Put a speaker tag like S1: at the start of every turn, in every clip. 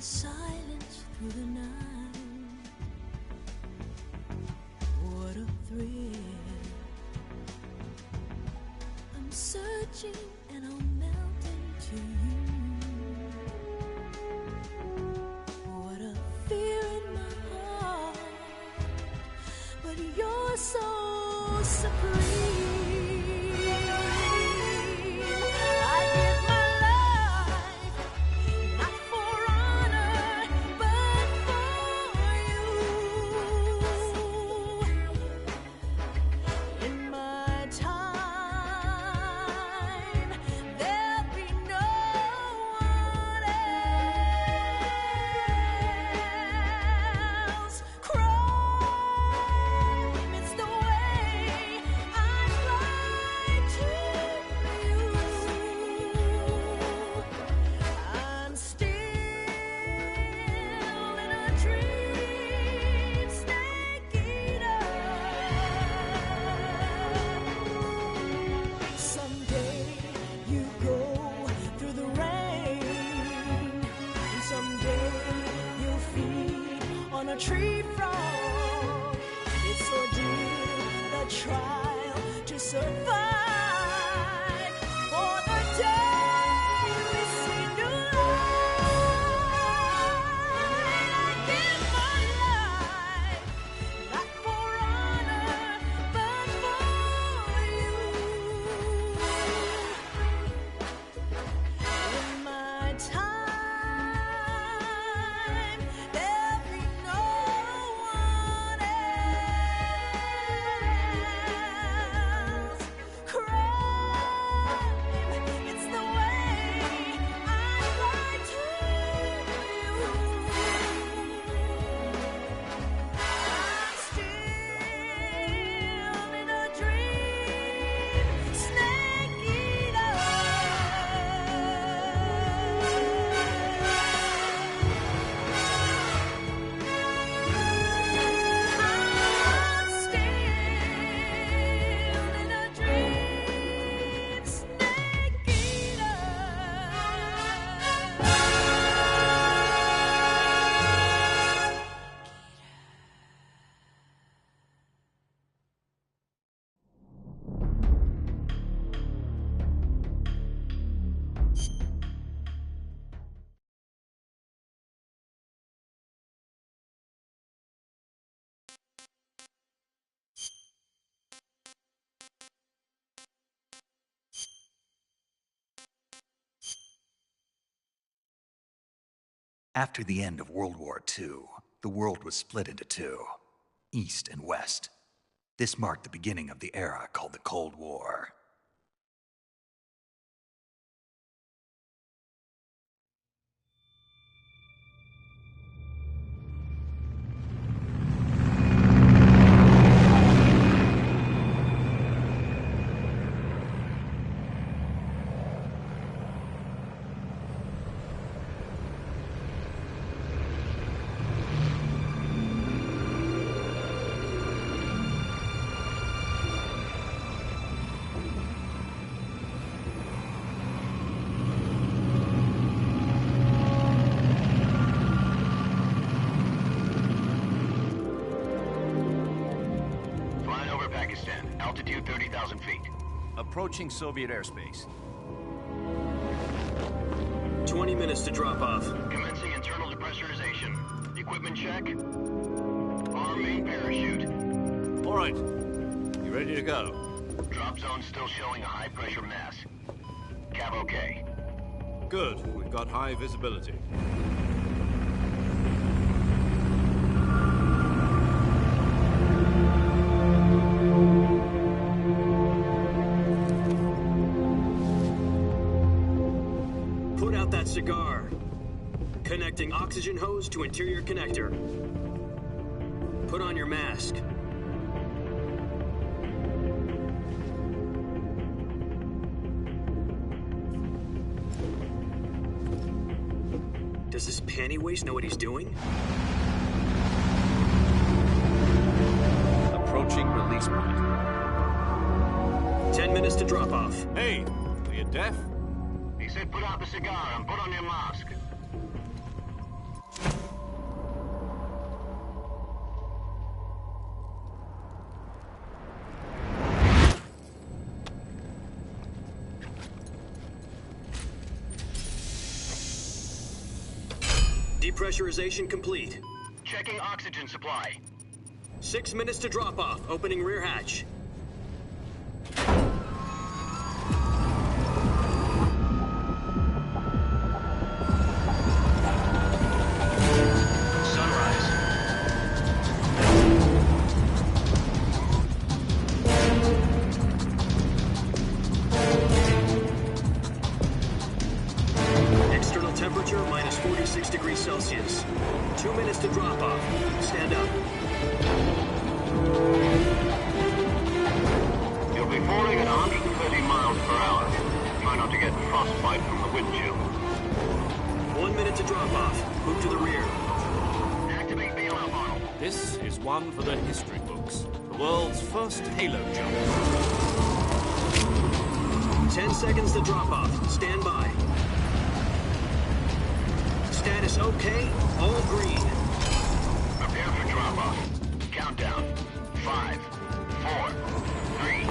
S1: silence through the night. What a thrill. I'm searching and I'll melt into you. What a fear in my heart, but you're so supreme. Tree frog, it's ordeal, the trial to survive. For the day we see new light, I give my life, not for honor, but for you. In my time,
S2: After the end of World War II, the world was split into two, East and West. This marked the beginning of the era called the Cold War.
S3: Altitude 30,000 feet.
S4: Approaching Soviet airspace.
S5: 20 minutes to drop off.
S3: Commencing internal depressurization. Equipment check. Arm main parachute.
S4: All right. You ready to go?
S3: Drop zone still showing a high pressure mass. Cav okay.
S4: Good. We've got high visibility.
S5: Cigar. Connecting oxygen hose to interior connector. Put on your mask. Does this panty waste know what he's doing?
S4: Approaching release point.
S5: 10 minutes to drop off.
S4: Hey, are you deaf?
S3: He said put out the cigar and put on your mask.
S5: Depressurization complete.
S3: Checking oxygen supply.
S5: 6 minutes to drop off. Opening rear hatch.
S3: Sunrise.
S5: External temperature minus 46 degrees Celsius. 2 minutes to drop off. Stand up.
S3: You'll be falling at 130 miles per hour. Try not to get frostbite from the wind chill.
S5: 1 minute to drop off. Move to the rear.
S3: Activate bailout model.
S4: This is one for the history books. The world's first halo jump.
S5: 10 seconds to drop off. Stand by. Status okay. All green.
S3: Prepare for drop-off. Countdown. 5, 4, 3,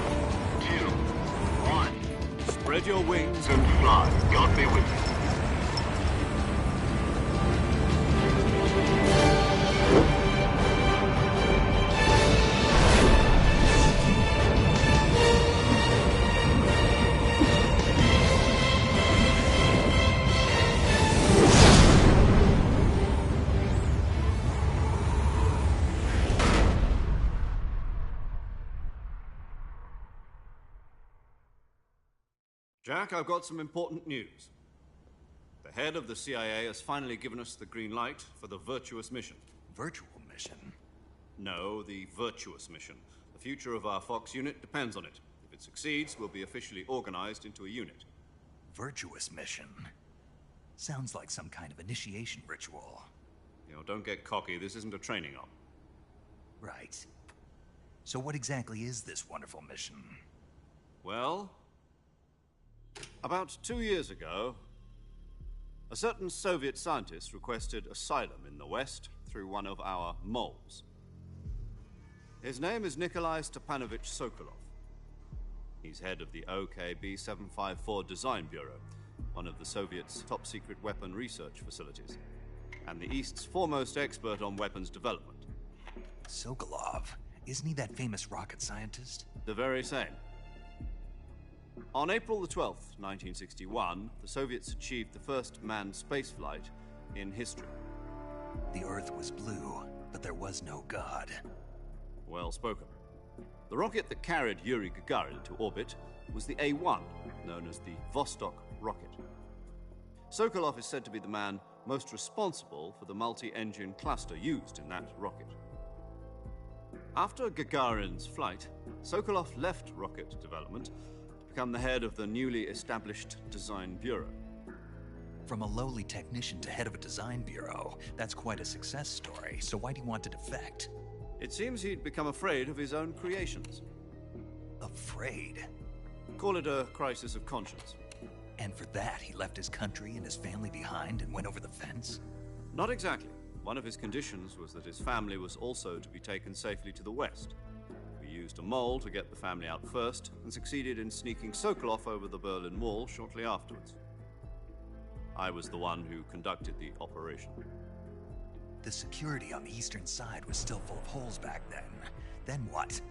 S3: 2, 1.
S4: Spread your wings.
S3: And fly. God be with you.
S4: Jack, I've got some important news. The head of the CIA has finally given us the green light for the Virtuous mission.
S2: Virtual mission?
S4: No, the Virtuous mission. The future of our Fox unit depends on it. If it succeeds, we'll be officially organized into a unit.
S2: Virtuous mission? Sounds like some kind of initiation ritual.
S4: You know, don't get cocky. This isn't a training op.
S2: Right. So what exactly is this wonderful mission?
S4: Well, about 2 years ago, a certain Soviet scientist requested asylum in the West through one of our moles. His name is Nikolai Stepanovich Sokolov. He's head of the OKB-754 Design Bureau, one of the Soviets' top-secret weapon research facilities, and the East's foremost expert on weapons development.
S2: Sokolov? Isn't he that famous rocket scientist?
S4: The very same. On April the 12th, 1961, the Soviets achieved the first manned spaceflight in history.
S2: The Earth was blue, but there was no God.
S4: Well spoken. The rocket that carried Yuri Gagarin into orbit was the A-1, known as the Vostok rocket. Sokolov is said to be the man most responsible for the multi-engine cluster used in that rocket. After Gagarin's flight, Sokolov left rocket development to become the head of the newly established Design Bureau.
S2: From a lowly technician to head of a design bureau, that's quite a success story, so why'd he want to defect?
S4: It seems he'd become afraid of his own creations.
S2: Afraid?
S4: Call it a crisis of conscience.
S2: And for that, he left his country and his family behind and went over the fence?
S4: Not exactly. One of his conditions was that his family was also to be taken safely to the West. We used a mole to get the family out first and succeeded in sneaking Sokolov over the Berlin Wall shortly afterwards. I was the one who conducted the operation.
S2: The security on the eastern side was still full of holes back then. Then what?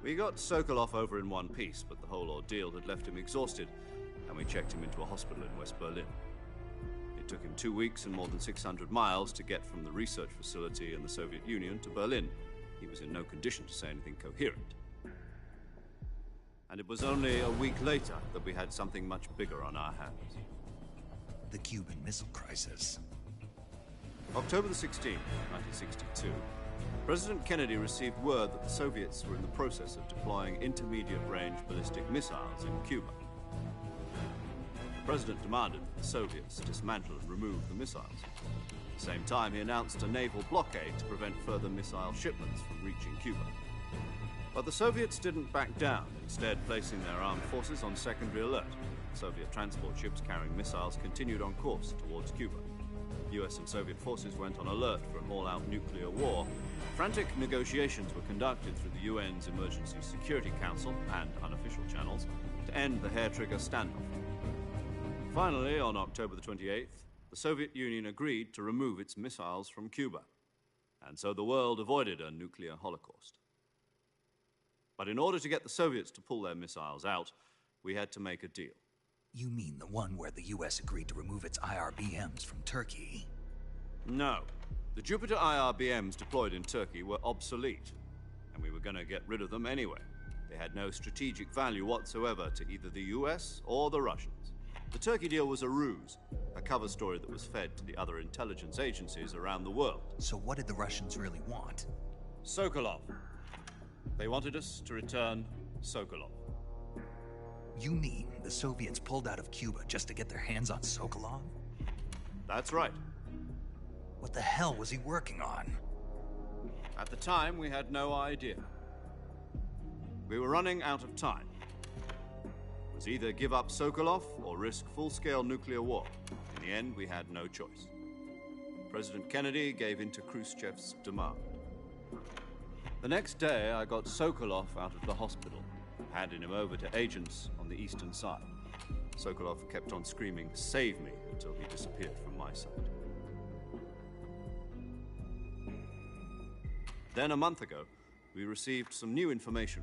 S4: We got Sokolov over in one piece, but the whole ordeal had left him exhausted, and we checked him into a hospital in West Berlin. It took him 2 weeks and more than 600 miles to get from the research facility in the Soviet Union to Berlin. He was in no condition to say anything coherent. And it was only a week later that we had something much bigger on our hands.
S2: The Cuban Missile Crisis.
S4: October the 16th, 1962, President Kennedy received word that the Soviets were in the process of deploying intermediate-range ballistic missiles in Cuba. The President demanded that the Soviets dismantle and remove the missiles. At the same time, he announced a naval blockade to prevent further missile shipments from reaching Cuba. But the Soviets didn't back down, instead placing their armed forces on secondary alert. Soviet transport ships carrying missiles continued on course towards Cuba. US and Soviet forces went on alert for an all-out nuclear war. Frantic negotiations were conducted through the UN's Emergency Security Council and unofficial channels to end the hair-trigger standoff. Finally, on October the 28th, the Soviet Union agreed to remove its missiles from Cuba, and so the world avoided a nuclear holocaust. But in order to get the Soviets to pull their missiles out, we had to make a deal.
S2: You mean the one where the US agreed to remove its IRBMs from Turkey?
S4: No. The Jupiter IRBMs deployed in Turkey were obsolete, and we were going to get rid of them anyway. They had no strategic value whatsoever to either the US or the Russians. The Turkey deal was a ruse, a cover story that was fed to the other intelligence agencies around the world.
S2: So what did the Russians really want?
S4: Sokolov. They wanted us to return Sokolov.
S2: You mean the Soviets pulled out of Cuba just to get their hands on Sokolov?
S4: That's right.
S2: What the hell was he working on?
S4: At the time, we had no idea. We were running out of time. It was either give up Sokolov or risk full-scale nuclear war. In the end, we had no choice. President Kennedy gave in to Khrushchev's demand. The next day, I got Sokolov out of the hospital, handed him over to agents on the eastern side. Sokolov kept on screaming, "Save me," until he disappeared from my sight. Then, a month ago, we received some new information